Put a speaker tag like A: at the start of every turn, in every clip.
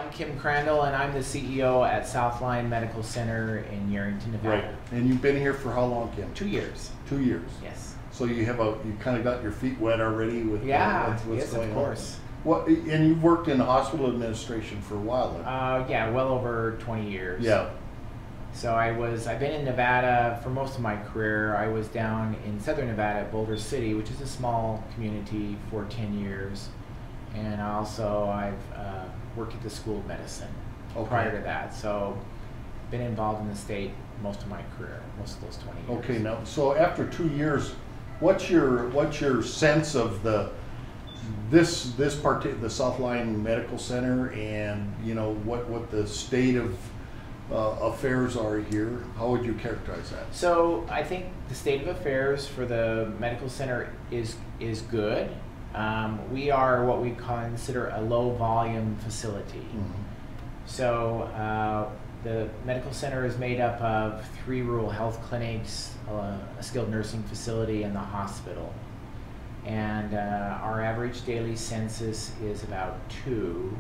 A: I'm Kim Crandell, and I'm the CEO at Southline Medical Center in Yerington, Nevada.
B: Right. And you've been here for how long, Kim?
A: 2 years.
B: 2 years.
A: Yes.
B: So you kind of got your feet wet already with what's
A: yes,
B: going
A: of course.
B: on. What? And you've worked in hospital administration for a while.
A: Yeah, well over 20 years.
B: Yeah.
A: So I've been in Nevada for most of my career. I was down in southern Nevada at Boulder City, which is a small community, for 10 years. And I've worked at the School of Medicine prior to that. So been involved in the state most of my career, most of those 20 years.
B: Okay, now, so after 2 years, what's your sense of the Southline Medical Center, and what the state of affairs are here? How would you characterize that?
A: So I think the state of affairs for the medical center is good. We are what we consider a low volume facility.
B: Mm-hmm.
A: So the medical center is made up of 3 rural health clinics, a skilled nursing facility, and the hospital. And our average daily census is about 2.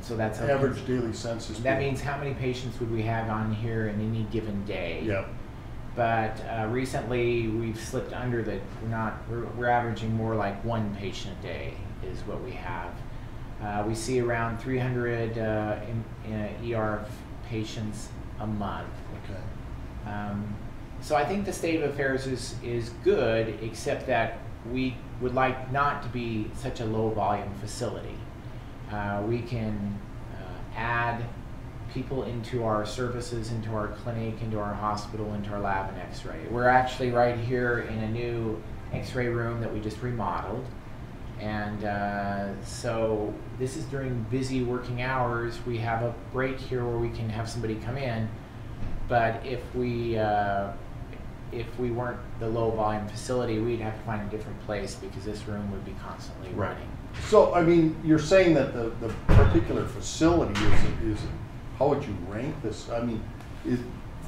A: So that's
B: average daily census.
A: That means how many patients would we have on here in any given day.
B: Yeah.
A: But recently we've slipped under that. We're averaging more like 1 patient a day is what we have. We see around 300 ER patients a month.
B: Okay.
A: So I think the state of affairs is good, except that we would like not to be such a low volume facility. We can add people into our services, into our clinic, into our hospital, into our lab and x-ray. We're actually right here in a new x-ray room that we just remodeled. And so this is during busy working hours. We have a break here where we can have somebody come in. But if we weren't the low volume facility, we'd have to find a different place because this room would be constantly running.
B: So, I mean, you're saying that the particular facility is how would you rank this? I mean,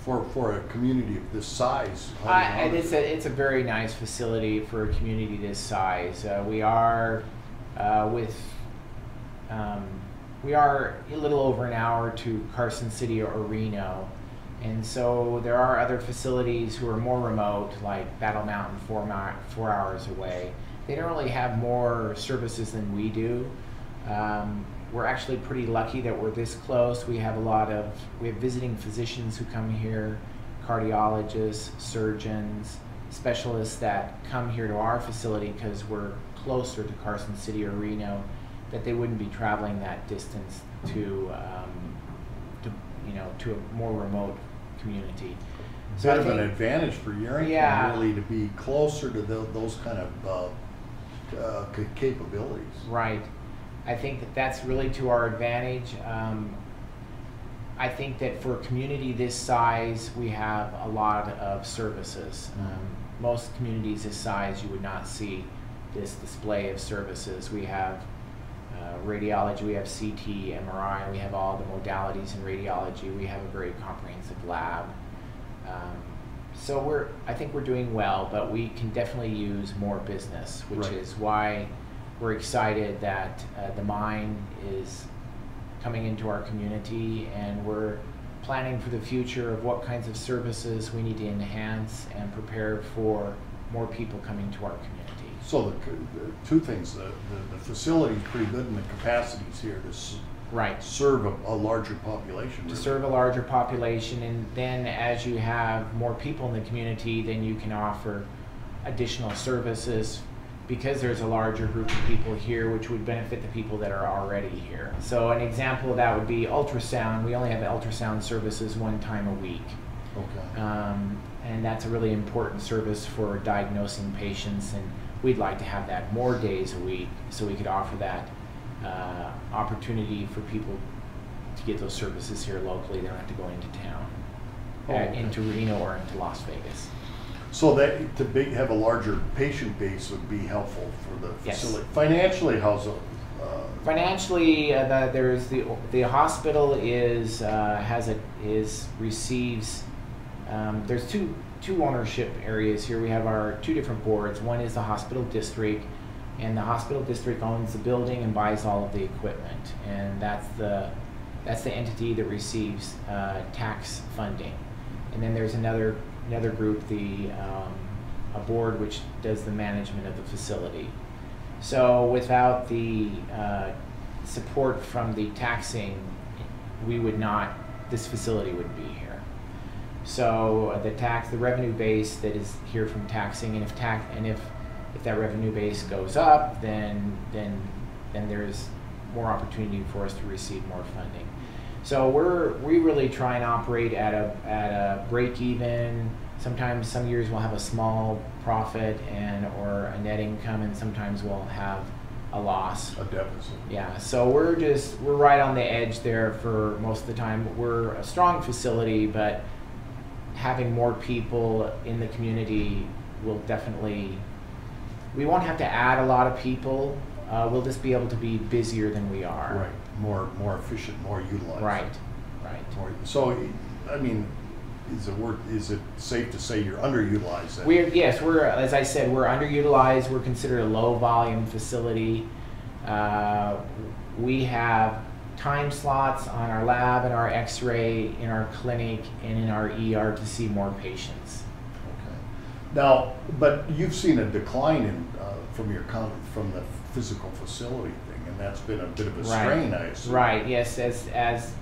B: for a community of this size?
A: It's a very nice facility for a community this size. We are a little over an hour to Carson City or Reno. And so there are other facilities who are more remote, like Battle Mountain, 4 hours away. They don't really have more services than we do. We're actually pretty lucky that we're this close. We have visiting physicians who come here, cardiologists, surgeons, specialists that come here to our facility because we're closer to Carson City or Reno, that they wouldn't be traveling that distance to a more remote community.
B: So bit of an advantage for Yerington, really, to be closer to those kind of capabilities.
A: Right. I think that's really to our advantage. I think that for a community this size, we have a lot of services. Most communities this size, you would not see this display of services. We have radiology, we have CT, MRI, we have all the modalities in radiology. We have a very comprehensive lab. So I think we're doing well, but we can definitely use more business, which is why we're excited that the mine is coming into our community, and we're planning for the future of what kinds of services we need to enhance and prepare for more people coming to our community.
B: So the 2 things, the facility is pretty good, and the capacities here to serve a larger population.
A: To serve a larger population, and then as you have more people in the community, then you can offer additional services because there's a larger group of people here, which would benefit the people that are already here. So an example of that would be ultrasound. We only have ultrasound services 1 time a week.
B: Okay.
A: And that's a really important service for diagnosing patients, and we'd like to have that more days a week so we could offer that opportunity for people to get those services here locally. They don't have to go into town, into Reno or into Las Vegas.
B: So that have a larger patient base would be helpful for the facility.
A: Yes.
B: Financially, how's it?
A: Financially, there's the hospital receives. There's two ownership areas here. We have our 2 different boards. One is the hospital district, and the hospital district owns the building and buys all of the equipment, and that's the entity that receives tax funding. And then there's another group, a board, which does the management of the facility. So without the support from the taxing, this facility wouldn't be here. So the revenue base that is here from taxing, and if that revenue base goes up, then there's more opportunity for us to receive more funding. So we really try and operate at a break even. Sometimes some years we'll have a small profit or a net income, and sometimes we'll have a loss.
B: A deficit.
A: Yeah, so we're right on the edge there for most of the time. We're a strong facility, but having more people in the community will definitely, we won't have to add a lot of people. We'll just be able to be busier than we are.
B: Right, more efficient, more utilized.
A: Right.
B: So, I mean, is it safe to say you're underutilized then?
A: Yes, as I said, we're underutilized. We're considered a low volume facility. We have time slots on our lab and our x-ray, in our clinic, and in our ER to see more patients.
B: Okay. Now, but you've seen a decline from the physical facility thing, and that's been a bit of a strain, I assume.
A: Right, yes, as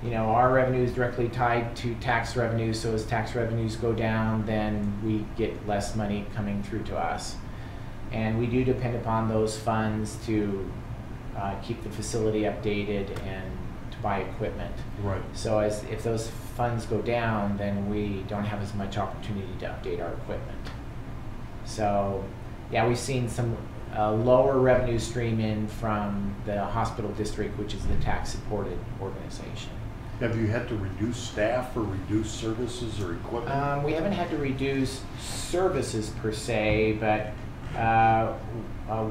A: you know, our revenue is directly tied to tax revenue, so as tax revenues go down, then we get less money coming through to us. And we do depend upon those funds to keep the facility updated and to buy equipment.
B: Right.
A: So if those funds go down, then we don't have as much opportunity to update our equipment. So yeah, we've seen some lower revenue stream in from the hospital district, which is the tax-supported organization.
B: Have you had to reduce staff or reduce services or equipment?
A: We haven't had to reduce services per se, but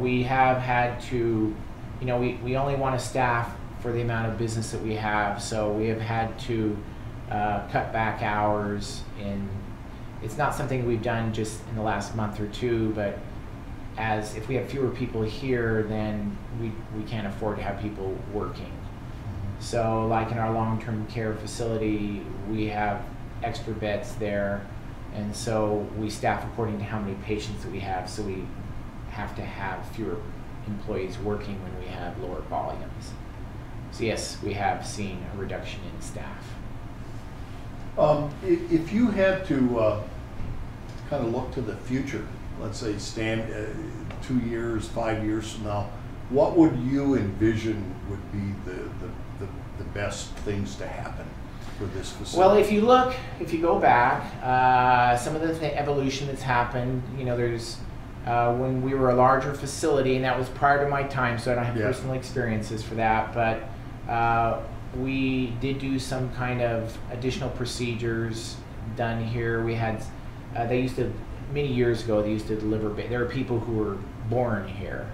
A: we have had to, you know, we only want to staff for the amount of business that we have, so we have had to cut back hours. It's not something we've done just in the last month or two, but if we have fewer people here, then we can't afford to have people working. So like in our long-term care facility, we have extra beds there, and so we staff according to how many patients that we have, so we have to have fewer employees working when we have lower volumes. So yes, we have seen a reduction in staff.
B: If you had to kind of look to the future, let's say 2 years, 5 years from now, what would you envision would be the best things to happen for this facility?
A: Well, if you go back, some of the evolution that's happened, you know, there's when we were a larger facility, and that was prior to my time, so I don't have personal experiences for that, but we did do some kind of additional procedures done here. We had, many years ago, they used to deliver, there are people who were born here.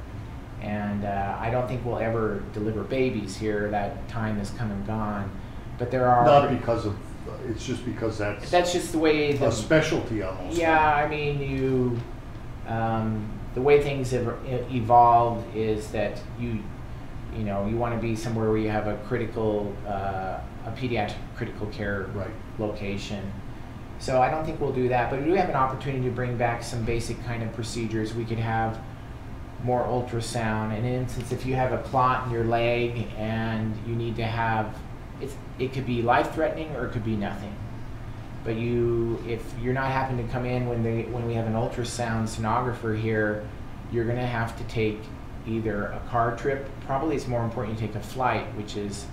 A: And I don't think we'll ever deliver babies here. That time has come and gone. But there are...
B: Not because of... It's just because that's
A: just the way...
B: a specialty almost.
A: Yeah, I mean, the way things have evolved is that you want to be somewhere where you have a pediatric critical care location. So I don't think we'll do that. But we do have an opportunity to bring back some basic kind of procedures. We could have more ultrasound. In an instance, if you have a clot in your leg and you need to have, it could be life-threatening or it could be nothing. But if you're not happening to come in when we have an ultrasound sonographer here, you're going to have to take either a car trip. Probably it's more important you take a flight, which is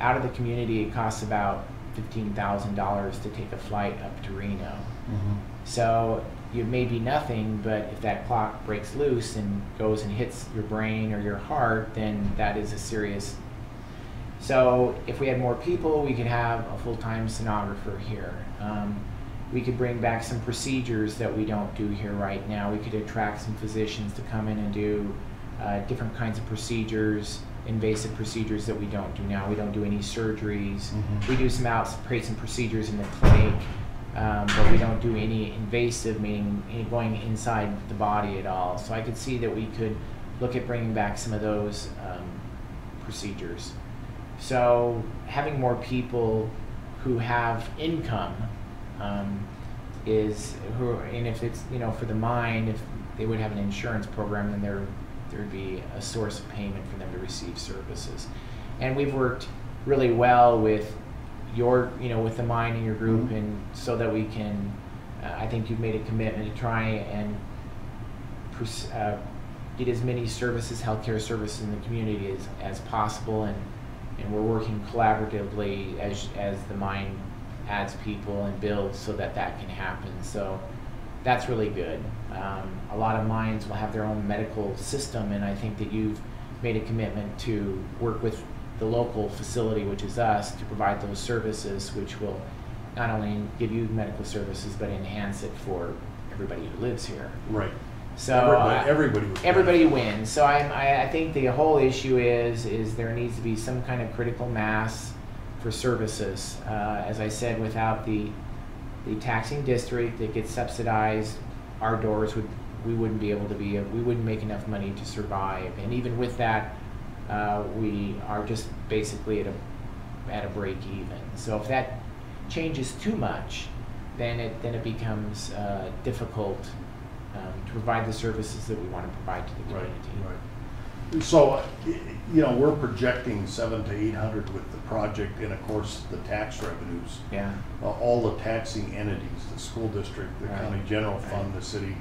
A: out of the community. It costs about $15,000 to take a flight up to Reno. Mm-hmm. So it may be nothing, but if that clot breaks loose and goes and hits your brain or your heart, then that is a serious. So if we had more people, we could have a full-time sonographer here. We could bring back some procedures that we don't do here right now. We could attract some physicians to come in and do different kinds of procedures, invasive procedures that we don't do now. We don't do any surgeries. Mm-hmm. We do create some procedures in the clinic. But we don't do any invasive, meaning going inside the body at all. So I could see that we could look at bringing back some of those procedures. So having more people who have income and if it's, for the mine, if they would have an insurance program, then there'd be a source of payment for them to receive services. And we've worked really well with with the mine and your group, and so that we can, I think you've made a commitment to try and get as many services, healthcare services in the community as possible, and we're working collaboratively as the mine adds people and builds so that can happen. So that's really good. A lot of mines will have their own medical system, and I think that you've made a commitment to work with the local facility, which is us, to provide those services, which will not only give you medical services but enhance it for everybody who lives here.
B: Right.
A: So
B: everybody
A: wins. So I think the whole issue is there needs to be some kind of critical mass for services. As I said, without the taxing district that gets subsidized, our doors we wouldn't be able to we wouldn't make enough money to survive. And even with that, we are just basically at a break even. So if that changes too much, then it becomes difficult to provide the services that we want to provide to the community.
B: Right. So, we're projecting 700 to 800 with the project, and of course the tax revenues.
A: Yeah.
B: All the taxing entities, the school district, the
A: Right.
B: county general fund, the city,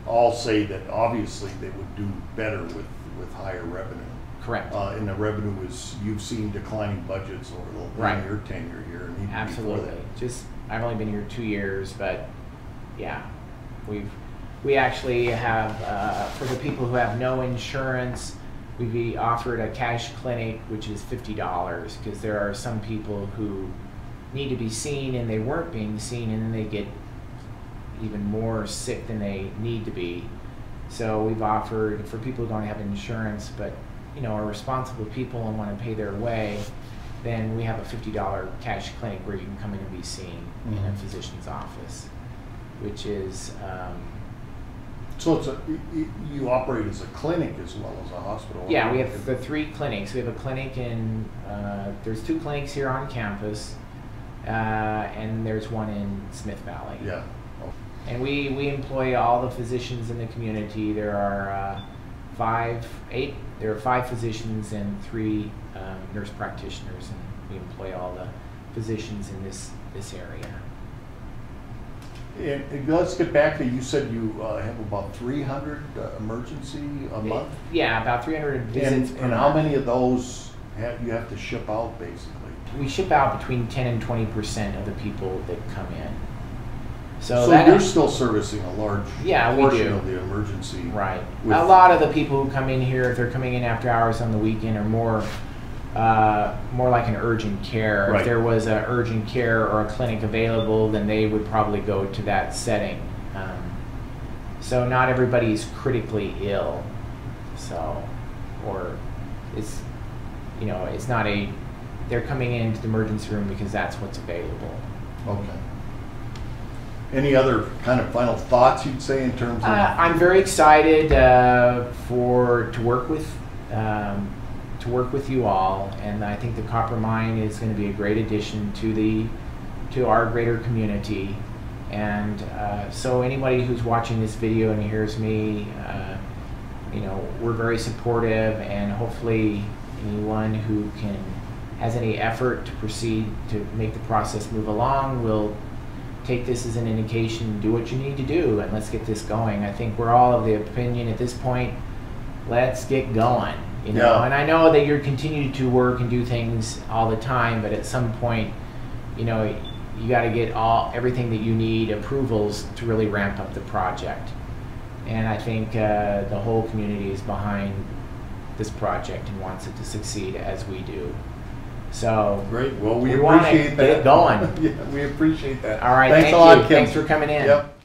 B: all say that obviously they would do better with higher revenue.
A: Correct.
B: And the revenue you've seen declining budgets over
A: Right.
B: your tenure here. And even
A: Absolutely.
B: before
A: I've only been here 2 years, but yeah, we actually have, for the people who have no insurance, we offered a cash clinic, which is $50, because there are some people who need to be seen and they weren't being seen, and then they get even more sick than they need to be. So we've offered, for people who don't have insurance but are responsible people and want to pay their way, then we have a $50 cash clinic where you can come in and be seen in a physician's office, which is
B: So you operate as a clinic as well as a hospital?
A: Yeah, we have the 3 clinics. We have a clinic there's 2 clinics here on campus, and there's one in Smith Valley.
B: Yeah. Oh.
A: And we employ all the physicians in the community. There are 5 physicians and 3 nurse practitioners, and we employ all the physicians in this area.
B: And let's get back to, you said you have about 300 emergency a month?
A: Yeah, about 300 visits per
B: And
A: month.
B: how many of those you have to ship out, basically?
A: We ship out between 10 and 20% of the people that come in.
B: So you're still servicing a large portion of the emergency.
A: Right. A lot of the people who come in here, if they're coming in after hours on the weekend, are more like an urgent care.
B: Right.
A: If there was an urgent care or a clinic available, then they would probably go to that setting. So not everybody's critically ill. So, or it's, it's not they're coming into the emergency room because that's what's available.
B: Okay. Any other kind of final thoughts you'd say in terms of?
A: I'm very excited to work with you all, and I think the copper mine is going to be a great addition to our greater community. And so anybody who's watching this video and hears me, we're very supportive, and hopefully anyone who has any effort to proceed to make the process move along will take this as an indication, do what you need to do, and let's get this going. I think we're all of the opinion at this point, let's get going.
B: Yeah.
A: And I know that you're continuing to work and do things all the time, but at some point, you got to get everything that you need, approvals to really ramp up the project. And I think the whole community is behind this project and wants it to succeed as we do. So
B: great. Well, we
A: want to
B: appreciate that.
A: get it going.
B: Yeah, we appreciate that.
A: All right.
B: Thanks
A: Thank
B: a lot,
A: you.
B: Kim.
A: Thanks for coming in.
B: Yep.